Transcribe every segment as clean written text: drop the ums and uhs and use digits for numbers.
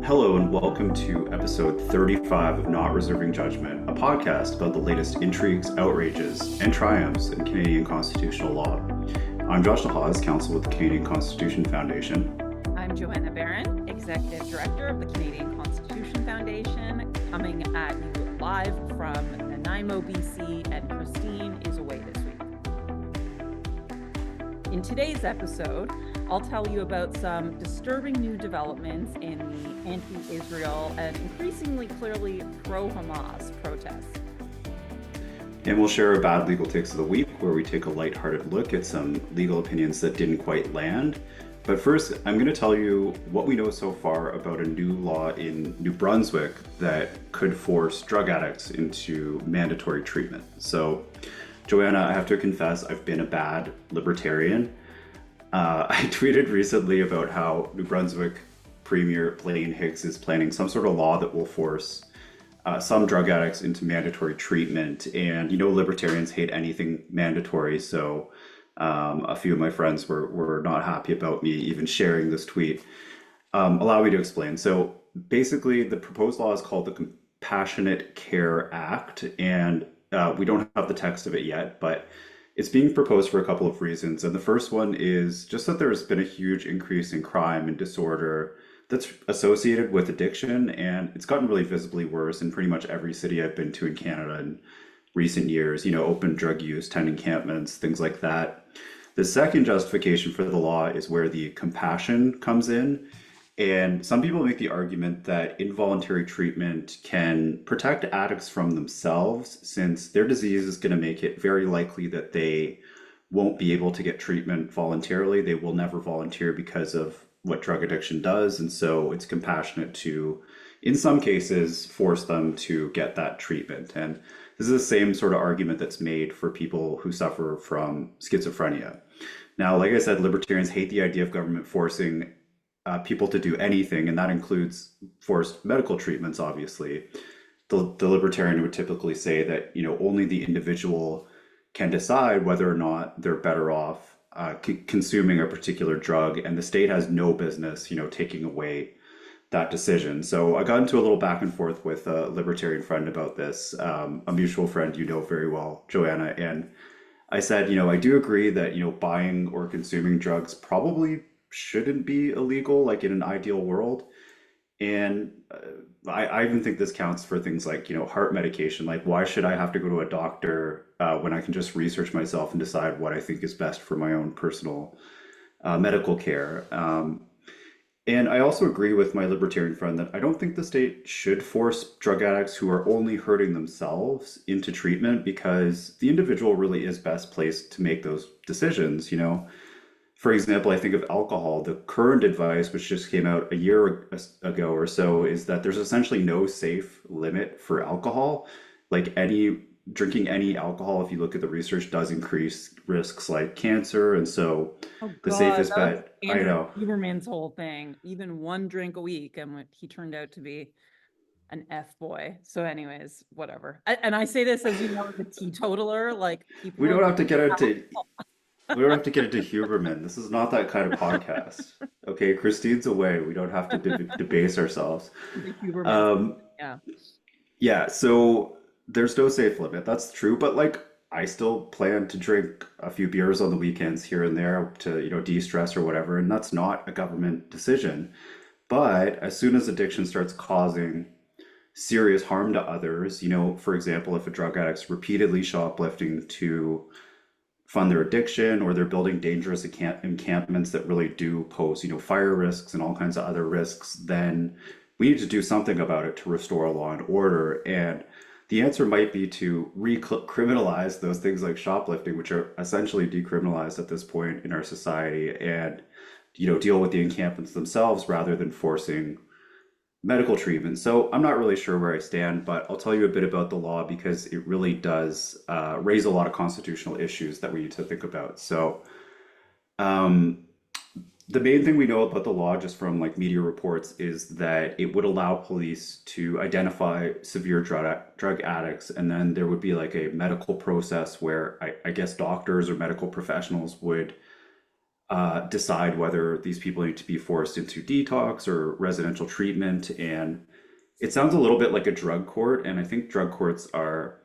Hello and welcome to episode 35 of Not Reserving Judgment, a podcast about the latest intrigues, outrages, and triumphs in Canadian constitutional law. I'm Josh Hawes, counsel with the Canadian Constitution Foundation. I'm Joanna Barron, Executive Director of the Canadian Constitution Foundation, coming at you live from Nanaimo, BC, and Christine is away this week. In today's episode, I'll tell you about some disturbing new developments in the anti-Israel and increasingly clearly pro-Hamas protests. And we'll share our bad legal takes of the week, where we take a lighthearted look at some legal opinions that didn't quite land. But first, I'm going to tell you what we know so far about a new law in New Brunswick that could force drug addicts into mandatory treatment. So, Joanna, I have to confess, I've been a bad libertarian. I tweeted recently about how New Brunswick Premier Higgs is planning some sort of law that will force some drug addicts into mandatory treatment. And, you know, libertarians hate anything mandatory. So a few of my friends were not happy about me even sharing this tweet. Allow me to explain. So basically, the proposed law is called the Compassionate Care Act. And we don't have the text of it yet, but it's being proposed for a couple of reasons. And the first one is just that there's been a huge increase in crime and disorder that's associated with addiction. And it's gotten really visibly worse in pretty much every city I've been to in Canada in recent years, you know, open drug use, tent encampments, things like that. The second justification for the law is where the compassion comes in. And some people make the argument that involuntary treatment can protect addicts from themselves, since their disease is going to make it very likely that they won't be able to get treatment voluntarily. They will never volunteer because of what drug addiction does. And so it's compassionate to, in some cases, force them to get that treatment. And this is the same sort of argument that's made for people who suffer from schizophrenia. Now, like I said, libertarians hate the idea of government forcing people to do anything, and that includes forced medical treatments, obviously. The libertarian would typically say that, you know, only the individual can decide whether or not they're better off consuming a particular drug, and the state has no business, you know, taking away that decision. So I got into a little back and forth with a libertarian friend about this, a mutual friend you know very well, Joanna, and I said, you know, I do agree that, you know, buying or consuming drugs probably shouldn't be illegal, like in an ideal world. And I even think this counts for things like, you know, heart medication. Like, why should I have to go to a doctor when I can just research myself and decide what I think is best for my own personal medical care? And I also agree with my libertarian friend that I don't think the state should force drug addicts who are only hurting themselves into treatment, because the individual really is best placed to make those decisions, you know. For example, I think of alcohol. The current advice, which just came out a year ago or so, is that there's essentially no safe limit for alcohol. Like drinking any alcohol, if you look at the research, does increase risks like cancer. And so the safest bet, I know. Huberman's whole thing, even one drink a week, and he turned out to be an F boy. So anyways, whatever. And I say this as, you know, the teetotaler, like people. We don't have to get into We don't have to get into Huberman. This is not that kind of podcast. Okay, Christine's away. We don't have to debase ourselves. Yeah. Yeah, so there's no safe limit. That's true. But like, I still plan to drink a few beers on the weekends here and there to, you know, de-stress or whatever. And that's not a government decision. But as soon as addiction starts causing serious harm to others, you know, for example, if a drug addict's repeatedly shoplifting to fund their addiction, or they're building dangerous encampments that really do pose, you know, fire risks and all kinds of other risks, then we need to do something about it to restore law and order. And the answer might be to recriminalize those things like shoplifting, which are essentially decriminalized at this point in our society, and, you know, deal with the encampments themselves rather than forcing medical treatment. So I'm not really sure where I stand, but I'll tell you a bit about the law, because it really does raise a lot of constitutional issues that we need to think about. So the main thing we know about the law, just from like media reports, is that it would allow police to identify severe drug addicts, and then there would be like a medical process where I guess doctors or medical professionals would decide whether these people need to be forced into detox or residential treatment. And it sounds a little bit like a drug court. And I think drug courts are,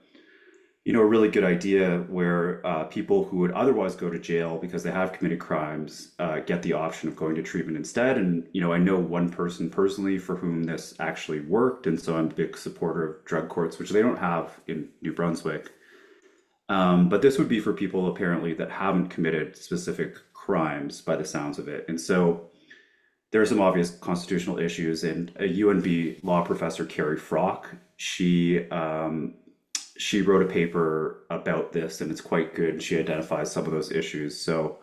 a really good idea where people who would otherwise go to jail because they have committed crimes get the option of going to treatment instead. And, I know one person personally for whom this actually worked. And so I'm a big supporter of drug courts, which they don't have in New Brunswick. But this would be for people apparently that haven't committed specific crimes by the sounds of it. And so there are some obvious constitutional issues. And a UNB law professor, Keri Froc, she wrote a paper about this, and it's quite good. And she identifies some of those issues. So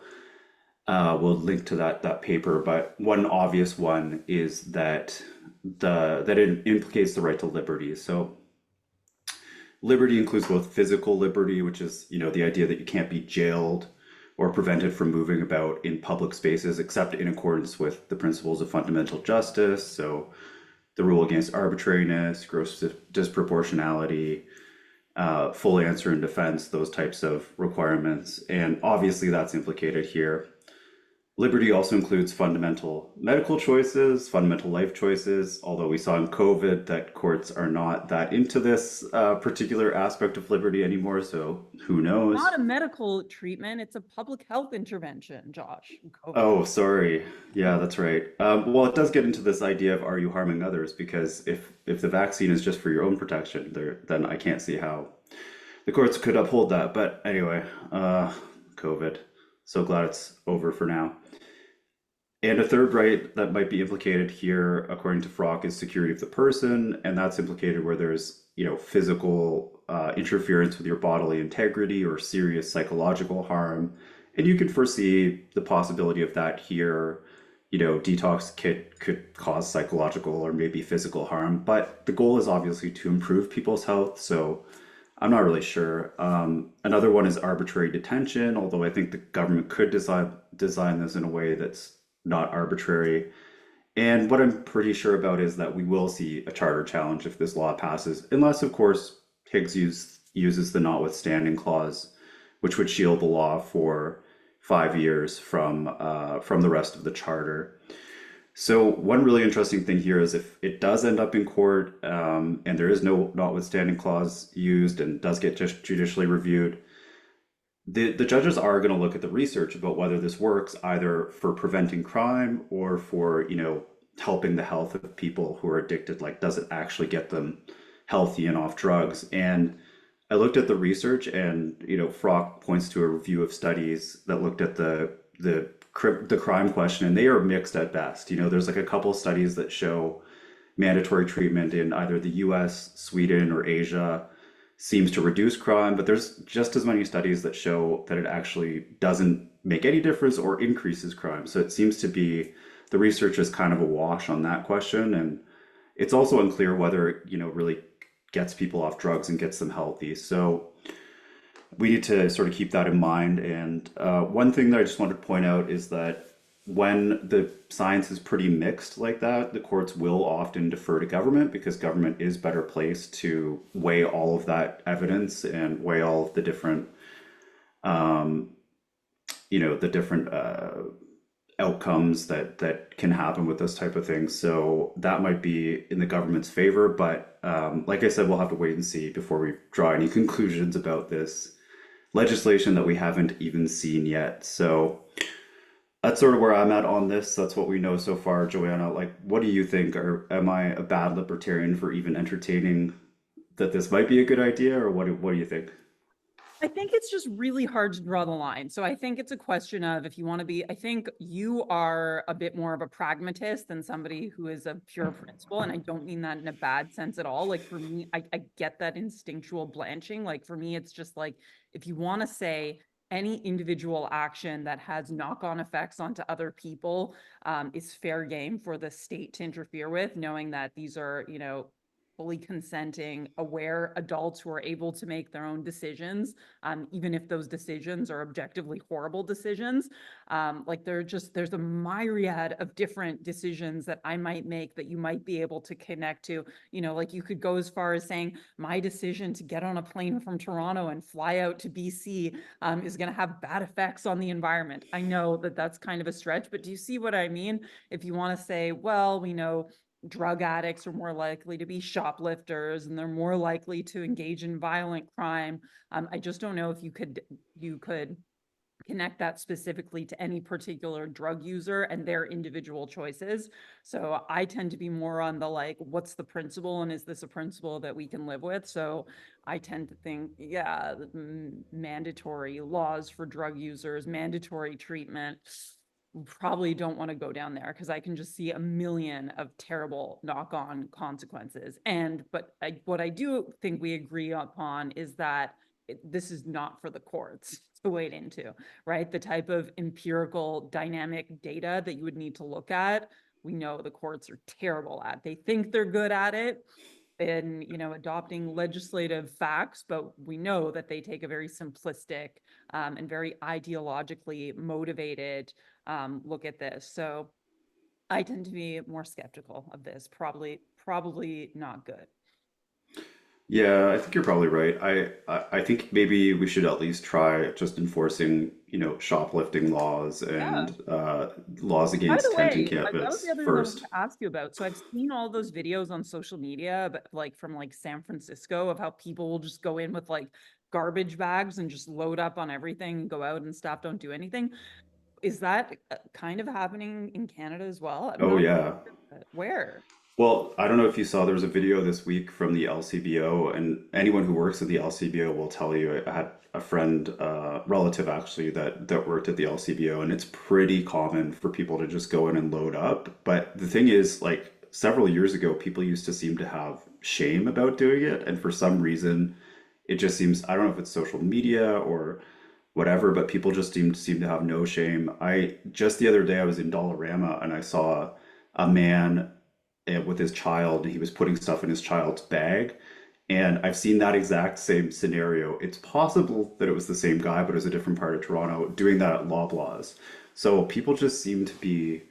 we'll link to that paper. But one obvious one is that it implicates the right to liberty. So liberty includes both physical liberty, which is, the idea that you can't be jailed or prevented from moving about in public spaces except in accordance with the principles of fundamental justice. So the rule against arbitrariness, gross disproportionality, full answer in defense, those types of requirements. And obviously that's implicated here. Liberty also includes fundamental medical choices, fundamental life choices, although we saw in COVID that courts are not that into this particular aspect of liberty anymore, so who knows? Not a medical treatment, it's a public health intervention, Josh. COVID. Oh, sorry. Yeah, that's right. Well, it does get into this idea of are you harming others? Because if the vaccine is just for your own protection, then I can't see how the courts could uphold that. But anyway, COVID. So glad it's over for now. And a third right that might be implicated here, according to Froc, is security of the person, and that's implicated where there's, physical interference with your bodily integrity or serious psychological harm. And you could foresee the possibility of that here. Detox could cause psychological or maybe physical harm, but the goal is obviously to improve people's health. So I'm not really sure. Another one is arbitrary detention, although I think the government could design this in a way that's not arbitrary. And what I'm pretty sure about is that we will see a charter challenge if this law passes, unless, of course, Higgs uses the notwithstanding clause, which would shield the law for 5 years from the rest of the charter. So one really interesting thing here is if it does end up in court and there is no notwithstanding clause used and does get just judicially reviewed, the judges are going to look at the research about whether this works either for preventing crime or for, helping the health of people who are addicted. Like, does it actually get them healthy and off drugs? And I looked at the research and, Froc points to a review of studies that looked at the crime question, and they are mixed at best. There's like a couple studies that show mandatory treatment in either the US, Sweden, or Asia seems to reduce crime, but there's just as many studies that show that it actually doesn't make any difference or increases crime. So it seems to be the research is kind of a wash on that question. And it's also unclear whether it, really gets people off drugs and gets them healthy. So we need to sort of keep that in mind. And one thing that I just wanted to point out is that when the science is pretty mixed like that, the courts will often defer to government because government is better placed to weigh all of that evidence and weigh all of the different, outcomes that can happen with those type of things. So that might be in the government's favor, but like I said, we'll have to wait and see before we draw any conclusions about this legislation that we haven't even seen yet. So that's sort of where I'm at on this. That's what we know so far, Joanna. Like, what do you think? Or am I a bad libertarian for even entertaining that this might be a good idea, or what do you think? I think it's just really hard to draw the line. So I think it's a question of if you want to be, I think you are a bit more of a pragmatist than somebody who is a pure principle. And I don't mean that in a bad sense at all. Like for me, I get that instinctual blanching. Like for me, it's just like, if you want to say any individual action that has knock-on effects onto other people is fair game for the state to interfere with, knowing that these are, fully consenting, aware adults who are able to make their own decisions, even if those decisions are objectively horrible decisions. Like there's a myriad of different decisions that I might make that you might be able to connect to. Like you could go as far as saying my decision to get on a plane from Toronto and fly out to BC is going to have bad effects on the environment. I know that that's kind of a stretch, but do you see what I mean? If you want to say, well, we know drug addicts are more likely to be shoplifters and they're more likely to engage in violent crime. I just don't know if you could connect that specifically to any particular drug user and their individual choices. So I tend to be more on the like, what's the principle and is this a principle that we can live with? So I tend to think, yeah, mandatory laws for drug users, mandatory treatment. Probably don't want to go down there because I can just see a million of terrible knock-on consequences. But what I do think we agree upon is that this is not for the courts to wade into, right? The type of empirical dynamic data that you would need to look at, we know the courts are terrible at. They think they're good at it in, adopting legislative facts, but we know that they take a very simplistic and very ideologically motivated look at this. So I tend to be more skeptical of this. Probably not good. Yeah, I think you're probably right. I think maybe we should at least try just enforcing, shoplifting laws Yeah. and laws By against the tent and way, that was the campus other thing I wanted first. to ask you about. So I've seen all those videos on social media, but like from like San Francisco of how people will just go in with like garbage bags and just load up on everything and go out and staff don't do anything. Is that kind of happening in Canada as well? I'm Oh not yeah. sure. Where? Well, I don't know if you saw there was a video this week from the LCBO, and anyone who works at the LCBO will tell you. I had a friend, relative actually, that worked at the LCBO, and it's pretty common for people to just go in and load up. But the thing is, like several years ago, people used to seem to have shame about doing it, and for some reason, it just seems, I don't know if it's social media or whatever, but people just seem to have no shame. I just the other day I was in Dollarama and I saw a man with his child, and he was putting stuff in his child's bag. And I've seen that exact same scenario. It's possible that it was the same guy, but it was a different part of Toronto doing that at Loblaws. So people just seem to be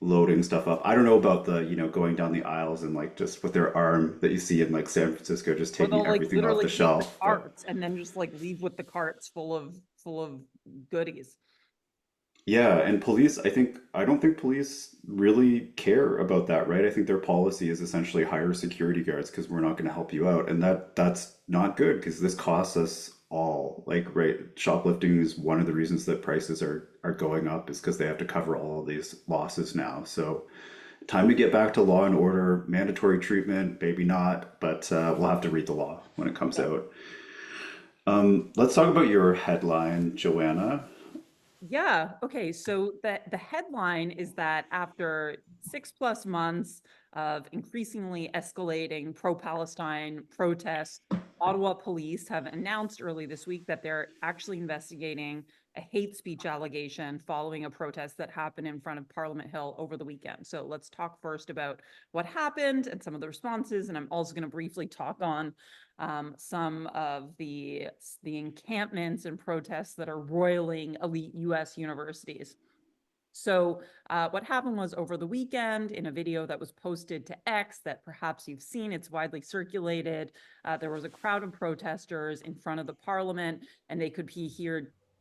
loading stuff up. I don't know about the, going down the aisles and like just with their arm that you see in like San Francisco, just Or taking they'll like everything off literally the take the shelf. But carts and then just like leave with the carts full of goodies. yeah, and police, I don't think police really care about that, right? I think their policy is essentially hire security guards because we're not going to help you out. And that's not good because this costs us all. Like, right, shoplifting is one of the reasons that prices are going up is because they have to cover all of these losses now. So, time to get back to law and order, mandatory treatment, maybe not, but we'll have to read the law when it comes Yeah. out. Let's talk about your headline, Joanna. Yeah. Okay. So the headline is that after 6+ months of increasingly escalating pro-Palestine protests, Ottawa police have announced early this week that they're actually investigating a hate speech allegation following a protest that happened in front of Parliament Hill over the weekend. So let's talk first about what happened and some of the responses, and I'm also going to briefly talk on some of the encampments and protests that are roiling elite U.S. universities. So what happened was over the weekend in a video that was posted to X that perhaps you've seen, it's widely circulated, there was a crowd of protesters in front of the parliament and they could be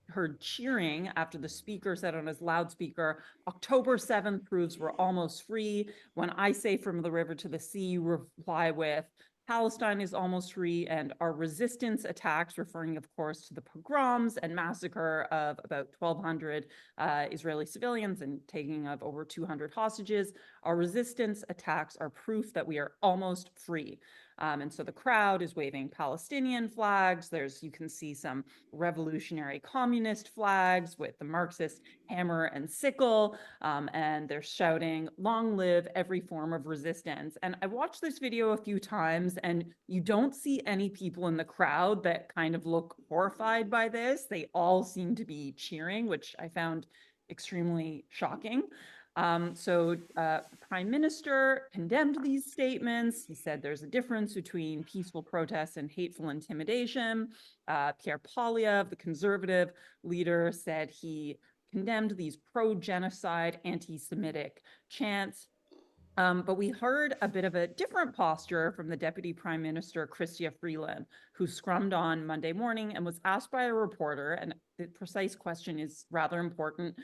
heard cheering after the speaker said on his loudspeaker, October 7th proves we're almost free. When I say from the river to the sea, you reply with, Palestine is almost free, and our resistance attacks, referring, of course, to the pogroms and massacre of about 1,200 Israeli civilians and taking of over 200 hostages. Our resistance attacks are proof that we are almost free. And so the crowd is waving Palestinian flags. You can see some revolutionary communist flags with the Marxist hammer and sickle, and they're shouting, long live every form of resistance. And I watched this video a few times, and you don't see any people in the crowd that kind of look horrified by this. They all seem to be cheering, which I found extremely shocking. The Prime Minister condemned these statements. He said there's a difference between peaceful protests and hateful intimidation. Pierre Poilievre, the Conservative leader, said he condemned these pro-genocide, anti-Semitic chants. But we heard a bit of a different posture from the Deputy Prime Minister, Chrystia Freeland, who scrummed on Monday morning and was asked by a reporter, and the precise question is rather important.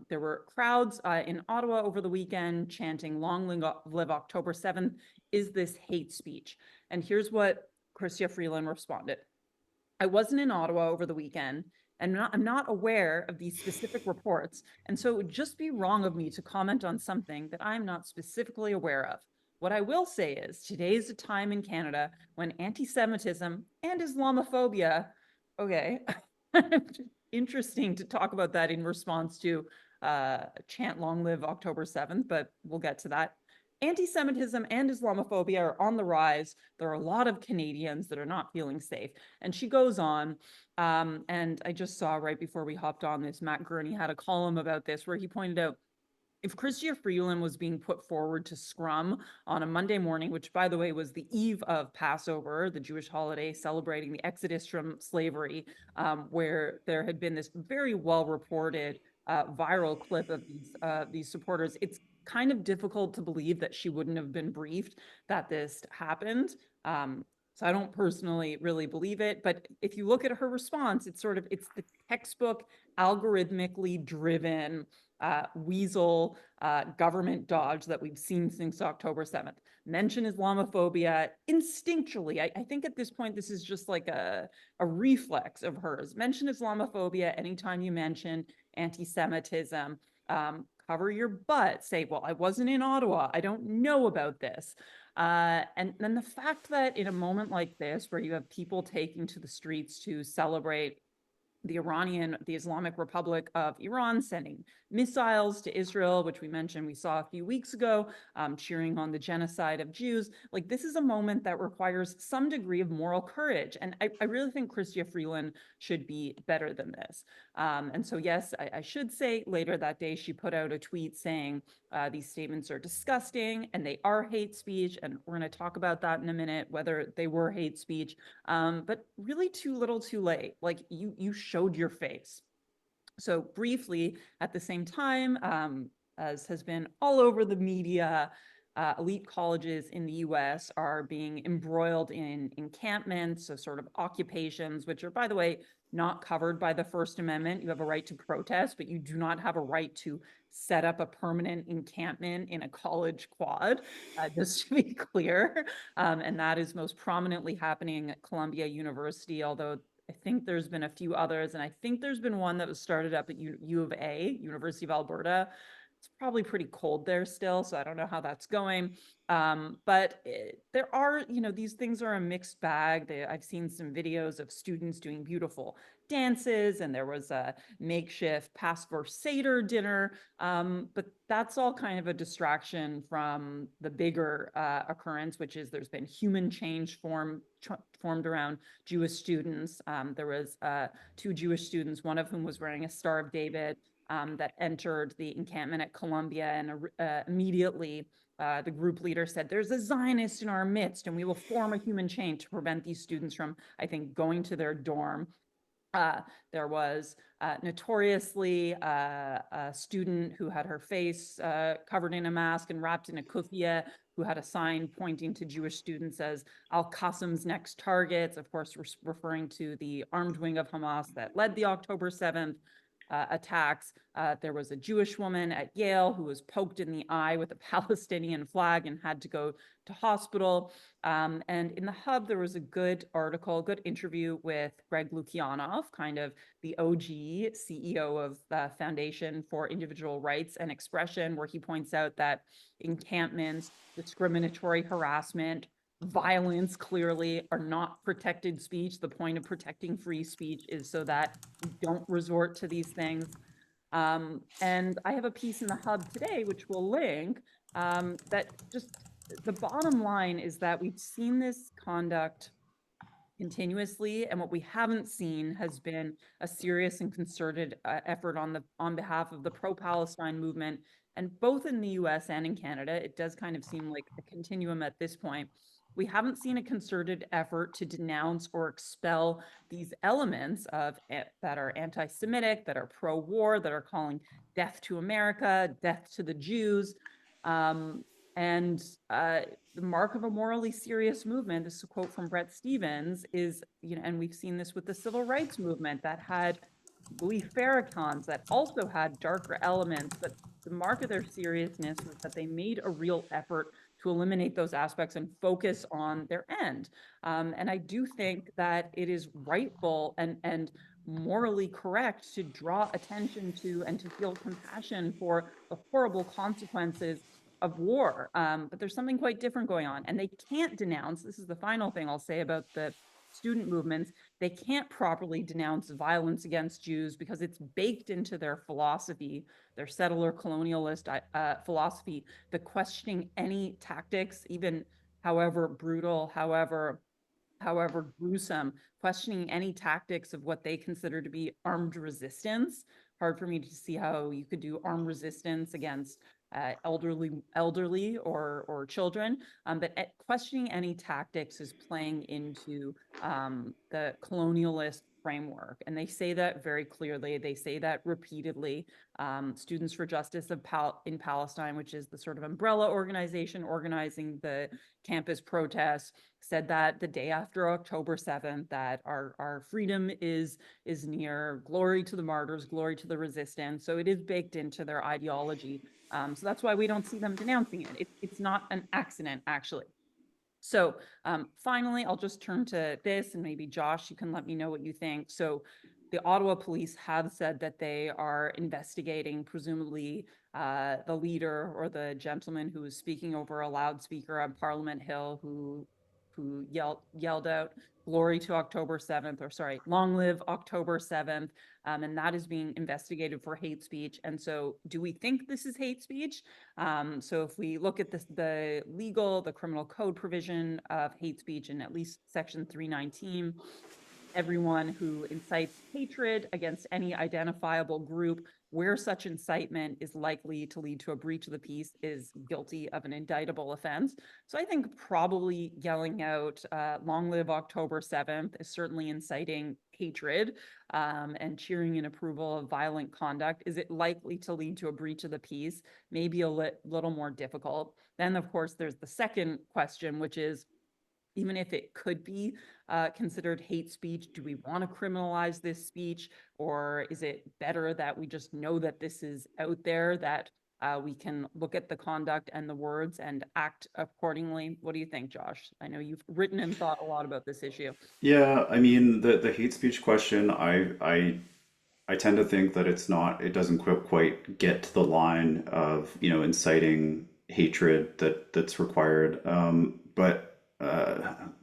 There were crowds in Ottawa over the weekend chanting, "Long live October 7th. Is this hate speech?" And here's what Chrystia Freeland responded. "I wasn't in Ottawa over the weekend, and I'm not aware of these specific reports, and so it would just be wrong of me to comment on something that I'm not specifically aware of. What I will say is today is a time in Canada when anti-Semitism and Islamophobia," okay, interesting to talk about that in response to chant "Long live October 7th," but we'll get to that. "Anti-Semitism and Islamophobia are on the rise. There are a lot of Canadians that are not feeling safe." And she goes on, and I just saw right before we hopped on this, Matt Gurney had a column about this where he pointed out, if Chrystia Freeland was being put forward to scrum on a Monday morning, which, by the way, was the eve of Passover, the Jewish holiday celebrating the exodus from slavery, where there had been this very well-reported viral clip of these supporters, it's kind of difficult to believe that she wouldn't have been briefed that this happened. So I don't personally really believe it, but if you look at her response, it's the textbook algorithmically driven weasel government dodge that we've seen since October 7th. Mention Islamophobia instinctually. I think at this point, this is just like a reflex of hers. Mention Islamophobia anytime you mention anti-Semitism. Cover your butt. Say, well, I wasn't in Ottawa. I don't know about this. And then the fact that in a moment like this, where you have people taking to the streets to celebrate the Islamic Republic of Iran sending missiles to Israel, which we mentioned we saw a few weeks ago, cheering on the genocide of Jews. Like, this is a moment that requires some degree of moral courage. And I really think Chrystia Freeland should be better than this. And so, yes, I should say later that day, she put out a tweet saying these statements are disgusting and they are hate speech. And we're going to talk about that in a minute, whether they were hate speech. But really too little too late. Like, you showed your face. So briefly, at the same time, as has been all over the media, elite colleges in the US are being embroiled in encampments, so sort of occupations, which are, by the way, not covered by the First Amendment. You have a right to protest, but you do not have a right to set up a permanent encampment in a college quad, just to be clear. And that is most prominently happening at Columbia University, although I think there's been a few others, and I think there's been one that was started up at U of A, University of Alberta. It's probably pretty cold there still, so I don't know how that's going. But there are, these things are a mixed bag. I've seen some videos of students doing beautiful dances, and there was a makeshift Passover Seder dinner. But that's all kind of a distraction from the bigger occurrence, which is there's been human change formed around Jewish students. There was 2 Jewish students, one of whom was wearing a Star of David, that entered the encampment at Columbia, and immediately the group leader said, "There's a Zionist in our midst, and we will form a human chain to prevent these students from, I think, going to their dorm." There was notoriously a student who had her face covered in a mask and wrapped in a kufiya, who had a sign pointing to Jewish students as Al-Qasem's next targets, of course, referring to the armed wing of Hamas that led the October 7th attacks. There was a Jewish woman at Yale who was poked in the eye with a Palestinian flag and had to go to hospital. And in the Hub, there was a good article, good interview with Greg Lukianoff, kind of the OG CEO of the Foundation for Individual Rights and Expression, where he points out that encampments, discriminatory harassment, violence clearly are not protected speech. The point of protecting free speech is so that we don't resort to these things. And I have a piece in the Hub today, which we'll link, that just the bottom line is that we've seen this conduct continuously. And what we haven't seen has been a serious and concerted effort on behalf of the pro-Palestine movement. And both in the US and in Canada, it does kind of seem like a continuum at this point. We haven't seen a concerted effort to denounce or expel these elements that are anti-Semitic, that are pro-war, that are calling death to America, death to the Jews. And the mark of a morally serious movement, this is a quote from Bret Stephens, is, and we've seen this with the civil rights movement that had Louis Farrakhan's that also had darker elements, but the mark of their seriousness was that they made a real effort to eliminate those aspects and focus on their end. And I do think that it is rightful and morally correct to draw attention to and to feel compassion for the horrible consequences of war. But there's something quite different going on. And they can't denounce, this is the final thing I'll say about the student movements, they can't properly denounce violence against Jews because it's baked into their philosophy, their settler colonialist philosophy, the questioning any tactics, even however brutal, however gruesome, questioning any tactics of what they consider to be armed resistance. Hard for me to see how you could do armed resistance against elderly or children, but questioning any tactics is playing into the colonialist framework, and they say that very clearly. They say that repeatedly. Students for Justice in Palestine, which is the sort of umbrella organization organizing the campus protests, said that the day after October 7th, that our freedom is near. Glory to the martyrs, glory to the resistance. So it is baked into their ideology. So that's why we don't see them denouncing it. It's not an accident, actually. So finally, I'll just turn to this, and maybe Josh, you can let me know what you think. So the Ottawa police have said that they are investigating, presumably, the leader or the gentleman who was speaking over a loudspeaker on Parliament Hill, who yelled out glory to October 7th, or sorry, long live October 7th. And that is being investigated for hate speech. And so do we think this is hate speech? So if we look at the criminal code provision of hate speech in at least section 319, everyone who incites hatred against any identifiable group where such incitement is likely to lead to a breach of the peace is guilty of an indictable offense. So I think probably yelling out long live October 7th is certainly inciting hatred and cheering in approval of violent conduct. Is it likely to lead to a breach of the peace? Maybe a little more difficult. Then, of course, there's the second question, which is, even if it could be considered hate speech, do we want to criminalize this speech? Or is it better that we just know that this is out there, that we can look at the conduct and the words and act accordingly? What do you think, Josh? I know you've written and thought a lot about this issue. Yeah, I mean the hate speech question, I tend to think that it doesn't quite get to the line of, inciting hatred that's required. But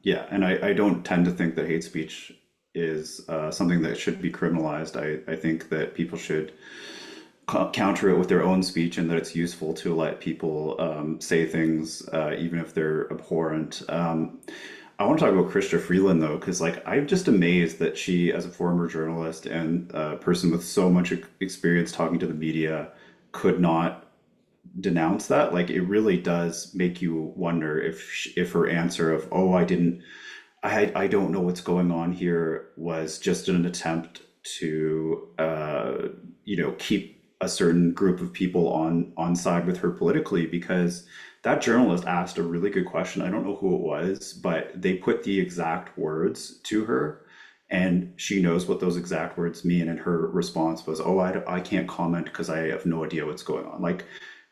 yeah, and I don't tend to think that hate speech is something that should be criminalized. I think that people should counter it with their own speech, and that it's useful to let people say things even if they're abhorrent. I want to talk about Krista Freeland though, because I'm just amazed that she, as a former journalist and a person with so much experience talking to the media, could not denounce that. It really does make you wonder if her answer of I don't know what's going on here was just an attempt to keep a certain group of people on side with her politically, because that journalist asked a really good question. I don't know who it was, but they put the exact words to her, and she knows what those exact words mean, and her response was, I can't comment because I have no idea what's going on.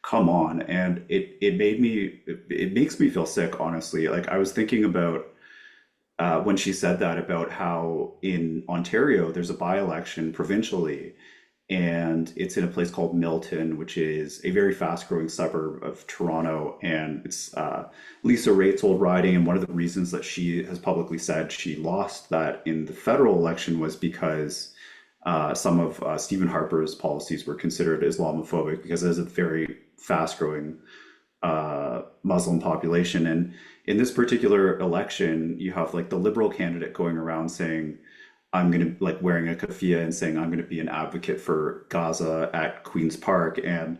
Come on. And it makes me feel sick, honestly. I was thinking about when she said that, about how in Ontario there's a by-election provincially, and it's in a place called Milton, which is a very fast-growing suburb of Toronto, and it's Lisa Rate's old riding. And one of the reasons that she has publicly said she lost that in the federal election was because some of Stephen Harper's policies were considered Islamophobic, because it is a very fast-growing Muslim population. And in this particular election, you have like the liberal candidate going around saying, I'm going to like wearing a keffiyeh and saying, I'm going to be an advocate for Gaza at Queen's Park. And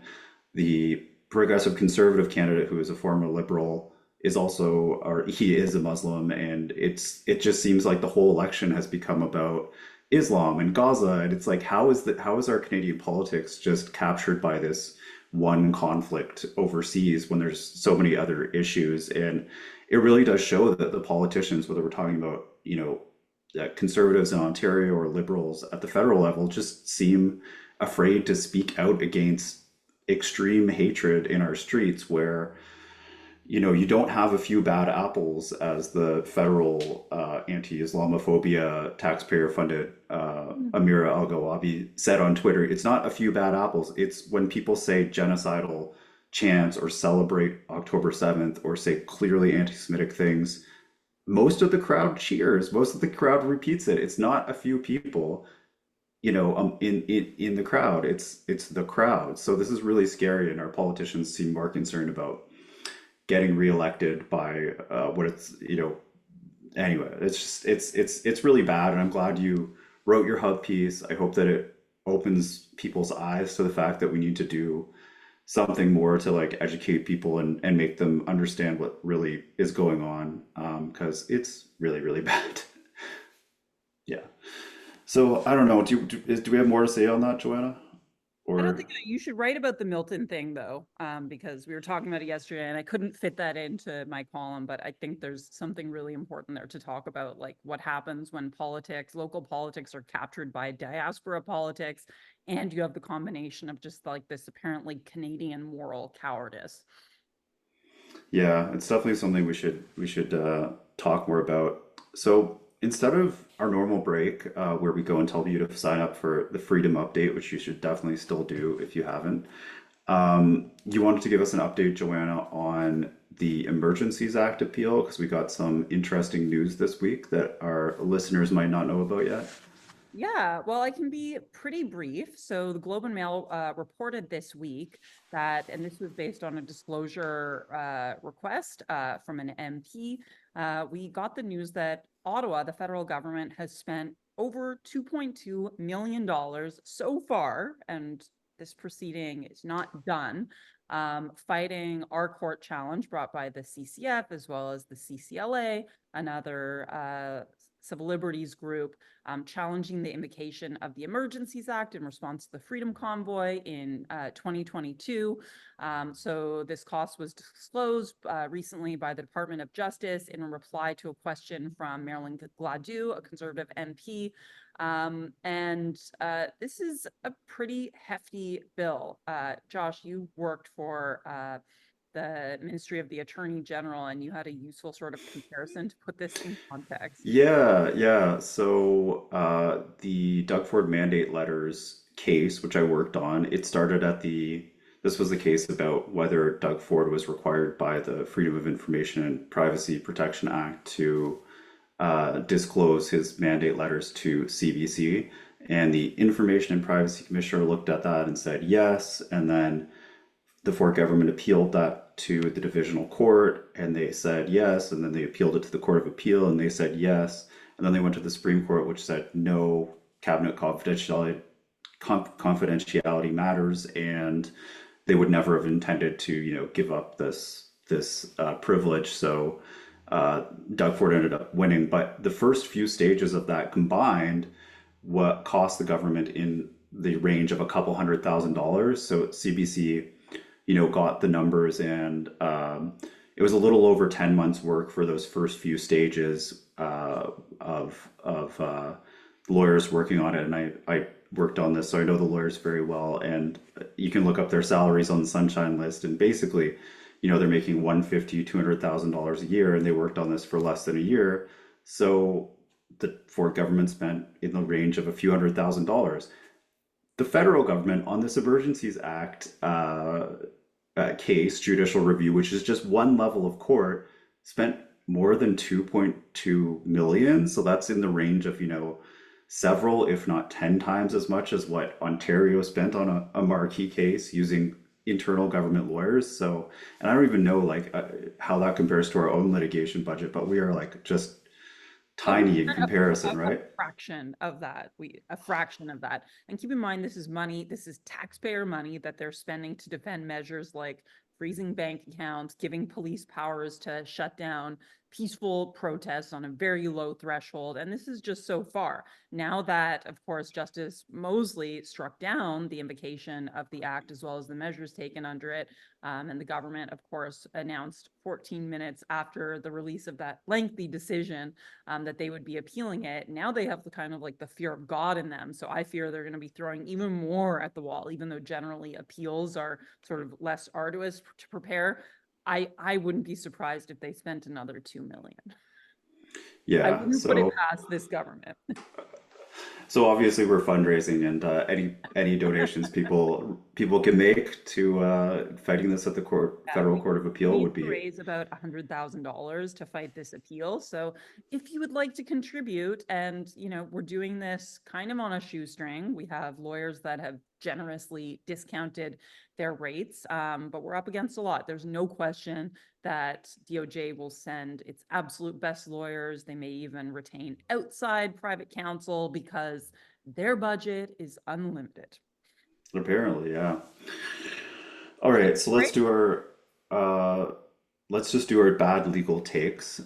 the progressive conservative candidate, who is a former liberal, is also, or he is a Muslim. And it just seems like the whole election has become about Islam and Gaza. And it's like, how is our Canadian politics just captured by this one conflict overseas when there's so many other issues? And it really does show that the politicians, whether we're talking about, conservatives in Ontario or liberals at the federal level, just seem afraid to speak out against extreme hatred in our streets, where you don't have a few bad apples, as the federal anti-Islamophobia taxpayer-funded Amira Al-Gawabi said on Twitter. It's not a few bad apples. It's when people say genocidal chants or celebrate October 7th or say clearly anti-Semitic things, most of the crowd cheers. Most of the crowd repeats it. It's not a few people, in the crowd. It's the crowd. So this is really scary, and our politicians seem more concerned about getting reelected by what it's anyway. It's just it's really bad, and I'm glad you wrote your hub piece. I hope that it opens people's eyes to the fact that we need to do something more to like educate people and make them understand what really is going on, because it's really, really bad. Yeah. So I don't know. Do we have more to say on that, Joanna? I don't Or think you should write about the Milton thing though, because we were talking about it yesterday and I couldn't fit that into my column, but I think there's something really important there to talk about, like what happens when local politics are captured by diaspora politics, and you have the combination of just like this apparently Canadian moral cowardice. yeah, it's definitely something we should talk more about. So instead of our normal break, where we go and tell you to sign up for the Freedom Update, which you should definitely still do if you haven't, you wanted to give us an update, Joanna, on the Emergencies Act appeal, because we got some interesting news this week that our listeners might not know about yet. Yeah, well, I can be pretty brief. So the Globe and Mail reported this week that, and this was based on a disclosure request from an MP, we got the news that Ottawa, the federal government, has spent over $2.2 million so far, and this proceeding is not done, fighting our court challenge brought by the CCF as well as the CCLA, another civil liberties group, challenging the invocation of the Emergencies Act in response to the Freedom Convoy in 2022. So this cost was disclosed recently by the Department of Justice in a reply to a question from Marilyn Gladu, a Conservative MP. And this is a pretty hefty bill. Josh, you worked for the Ministry of the Attorney General, and you had a useful sort of comparison to put this in context. Yeah, yeah. So the Doug Ford mandate letters case, which I worked on, it started at this was the case about whether Doug Ford was required by the Freedom of Information and Privacy Protection Act to disclose his mandate letters to CBC. And the Information and Privacy Commissioner looked at that and said yes. And then the Ford government appealed that to the divisional court, and they said yes. And then they appealed it to the Court of Appeal, and they said yes. And then they went to the Supreme Court, which said no, cabinet confidentiality matters, and they would never have intended to, give up this privilege. So Doug Ford ended up winning. But the first few stages of that combined, what cost the government in the range of a couple $100,000. So CBC, got the numbers, and it was a little over 10 months work for those first few stages of lawyers working on it. And I worked on this, so I know the lawyers very well. And you can look up their salaries on the Sunshine List, and basically, they're making $150,000, $200,000 a year, and they worked on this for less than a year. So the Ford government spent in the range of a few $100,000. The federal government on this Emergencies Act case, judicial review, which is just one level of court, spent more than 2.2 million. So that's in the range of, several, if not 10 times as much as what Ontario spent on a marquee case using internal government lawyers. So, and I don't even know like how that compares to our own litigation budget, but we are like just Yeah, we tiny in spent comparison, a right? fraction of that. A fraction of that. And keep in mind, this is money, this is taxpayer money that they're spending to defend measures like freezing bank accounts, giving police powers to shut down peaceful protests on a very low threshold. And this is just so far. Now that, of course, Justice Mosley struck down the invocation of the act as well as the measures taken under it, and the government, of course, announced 14 minutes after the release of that lengthy decision that they would be appealing it. Now they have the kind of like the fear of God in them. So I fear they're going to be throwing even more at the wall, even though generally appeals are sort of less arduous to prepare. I wouldn't be surprised if they spent another 2 million. I Yeah. wouldn't put it past this government. So obviously we're fundraising, and any donations people can make to fighting this at the Yeah, federal court of we appeal need would to be raise about $100,000 to fight this appeal. So if you would like to contribute, and we're doing this kind of on a shoestring. We have lawyers that have generously discounted their rates, but we're up against a lot. There's no question that DOJ will send its absolute best lawyers. They may even retain outside private counsel because their budget is unlimited. apparently, yeah. All So right, so great. uh, let's just do our bad legal takes.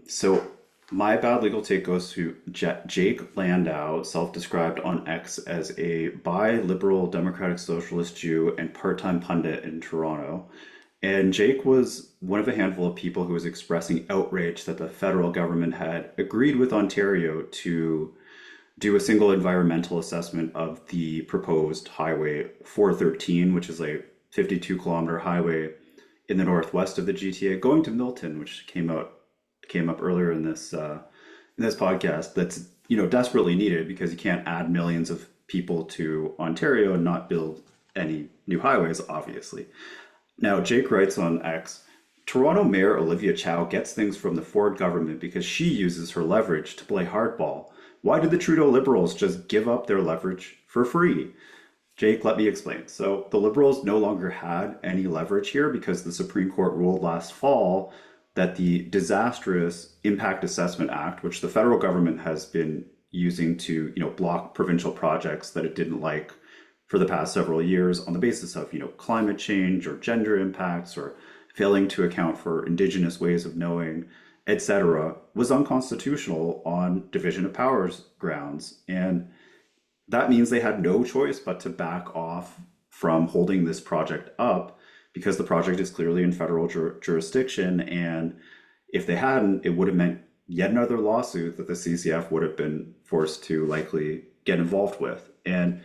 So my bad legal take goes to Jake Landau, self-described on X as a bi-liberal democratic socialist Jew and part-time pundit in Toronto. And Jake was one of a handful of people who was expressing outrage that the federal government had agreed with Ontario to do a single environmental assessment of the proposed Highway 413, which is a 52-kilometer highway in the northwest of the GTA, going to Milton, which came up earlier in this podcast. That's desperately needed because you can't add millions of people to Ontario and not build any new highways, obviously. Now, Jake writes on X, Toronto Mayor Olivia Chow gets things from the Ford government because she uses her leverage to play hardball. Why did the Trudeau Liberals just give up their leverage for free? Jake, let me explain. So the Liberals no longer had any leverage here because the Supreme Court ruled last fall that the disastrous Impact Assessment Act, which the federal government has been using to, block provincial projects that it didn't like for the past several years on the basis of, climate change or gender impacts or failing to account for indigenous ways of knowing, etc., was unconstitutional on division of powers grounds. And that means they had no choice but to back off from holding this project up because the project is clearly in federal jurisdiction. And if they hadn't, it would have meant yet another lawsuit that the CCF would have been forced to likely get involved with. And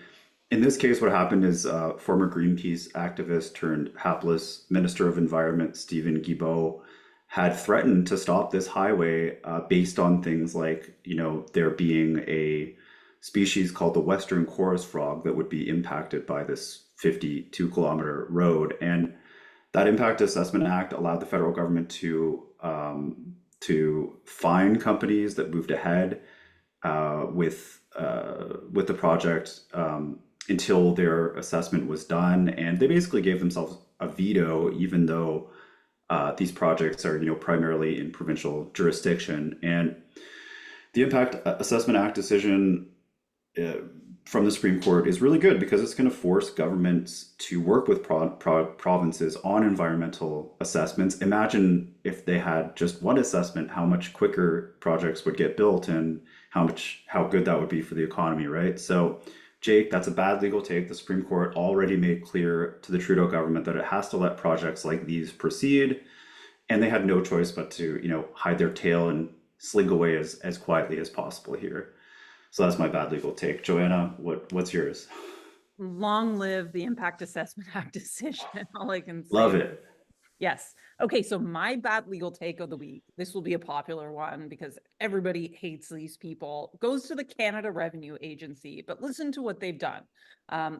in this case, what happened is former Greenpeace activist turned hapless Minister of Environment, Stephen Guilbeault, had threatened to stop this highway based on things like, there being a species called the Western chorus frog that would be impacted by this 52-kilometer road. And that Impact Assessment Act allowed the federal government to fine companies that moved ahead with the project until their assessment was done, and they basically gave themselves a veto, even though these projects are, primarily in provincial jurisdiction. And the Impact Assessment Act decision from the Supreme Court is really good because it's going to force governments to work with provinces on environmental assessments. Imagine if they had just one assessment, how much quicker projects would get built and how good that would be for the economy, right? So, Jake, that's a bad legal take. The Supreme Court already made clear to the Trudeau government that it has to let projects like these proceed, and they had no choice but to, hide their tail and slink away as quietly as possible here. So that's my bad legal take. Joanna, what's yours? Long live the Impact Assessment Act decision. All I can say. Love it. Yes. Okay, so my bad legal take of the week, this will be a popular one because everybody hates these people, goes to the Canada Revenue Agency, but listen to what they've done.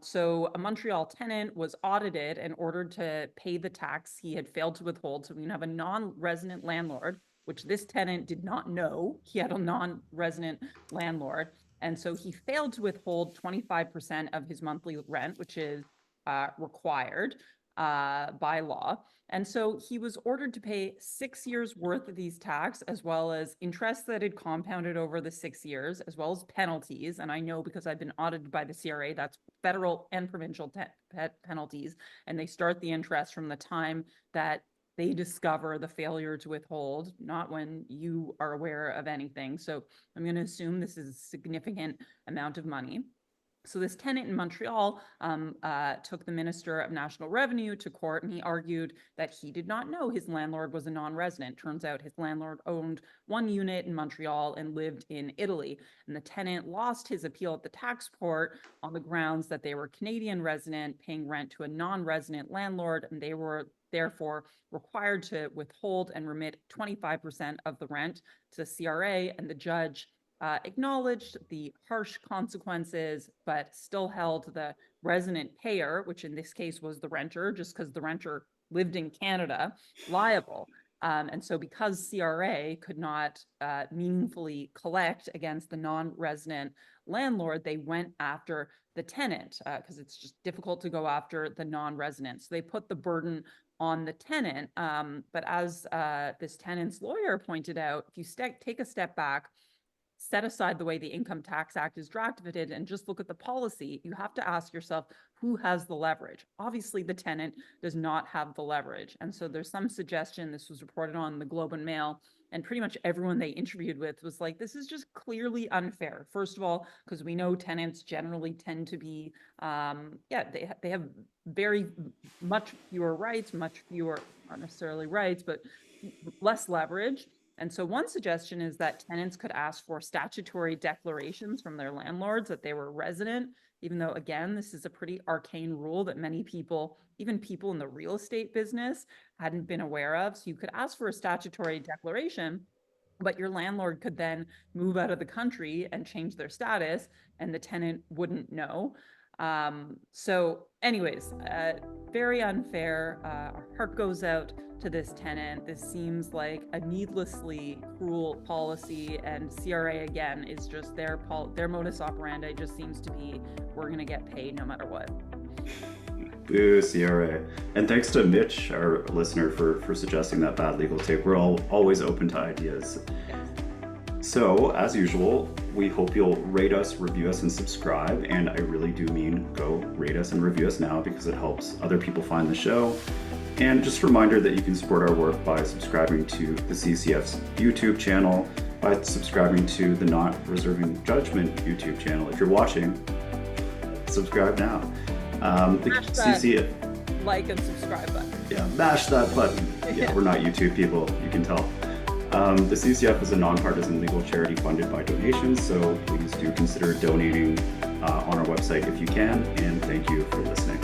So a Montreal tenant was audited and ordered to pay the tax he had failed to withhold. So we can have a non-resident landlord, which this tenant did not know. He had a non-resident landlord. And so he failed to withhold 25% of his monthly rent, which is required. by law. And so he was ordered to pay 6 years worth of these tax, as well as interest that had compounded over the 6 years, as well as penalties. And I know because I've been audited by the CRA, that's federal and provincial penalties. And they start the interest from the time that they discover the failure to withhold, not when you are aware of anything. So I'm going to assume this is a significant amount of money. So this tenant in Montreal took the Minister of National Revenue to court, and he argued that he did not know his landlord was a non-resident. Turns out his landlord owned one unit in Montreal and lived in Italy. And the tenant lost his appeal at the tax court on the grounds that they were Canadian resident paying rent to a non-resident landlord, and they were therefore required to withhold and remit 25% of the rent to the CRA, and the judge acknowledged the harsh consequences, but still held the resident payer, which in this case was the renter, just because the renter lived in Canada, liable. And so because CRA could not meaningfully collect against the non-resident landlord, they went after the tenant because it's just difficult to go after the non-resident. So they put the burden on the tenant. But as this tenant's lawyer pointed out, if you take a step back, set aside the way the Income Tax Act is drafted and just look at the policy, you have to ask yourself, who has the leverage? Obviously, the tenant does not have the leverage. And so there's some suggestion, this was reported on the Globe and Mail, and pretty much everyone they interviewed with was like, this is just clearly unfair. First of all, because we know tenants generally tend to be, they have very much fewer rights, much fewer, not necessarily rights, but less leverage. And so one suggestion is that tenants could ask for statutory declarations from their landlords that they were resident, even though, again, this is a pretty arcane rule that many people, even people in the real estate business, hadn't been aware of. So you could ask for a statutory declaration, but your landlord could then move out of the country and change their status, and the tenant wouldn't know. So anyways, very unfair. Our heart goes out to this tenant. This seems like a needlessly cruel policy, and CRA again is just their modus operandi just seems to be, we're going to get paid no matter what. Boo, CRA. And thanks to Mitch, our listener, for suggesting that bad legal take. We're always open to ideas. So, as usual, we hope you'll rate us, review us, and subscribe. And I really do mean go rate us and review us now, because it helps other people find the show. And just a reminder that you can support our work by subscribing to the CCF's YouTube channel, by subscribing to the Not Reserving Judgment YouTube channel. If you're watching, subscribe now. The CCF, like and subscribe button. Yeah, mash that button. Yeah, we're not YouTube people, you can tell. The CCF is a nonpartisan legal charity funded by donations, so please do consider donating on our website if you can, and thank you for listening.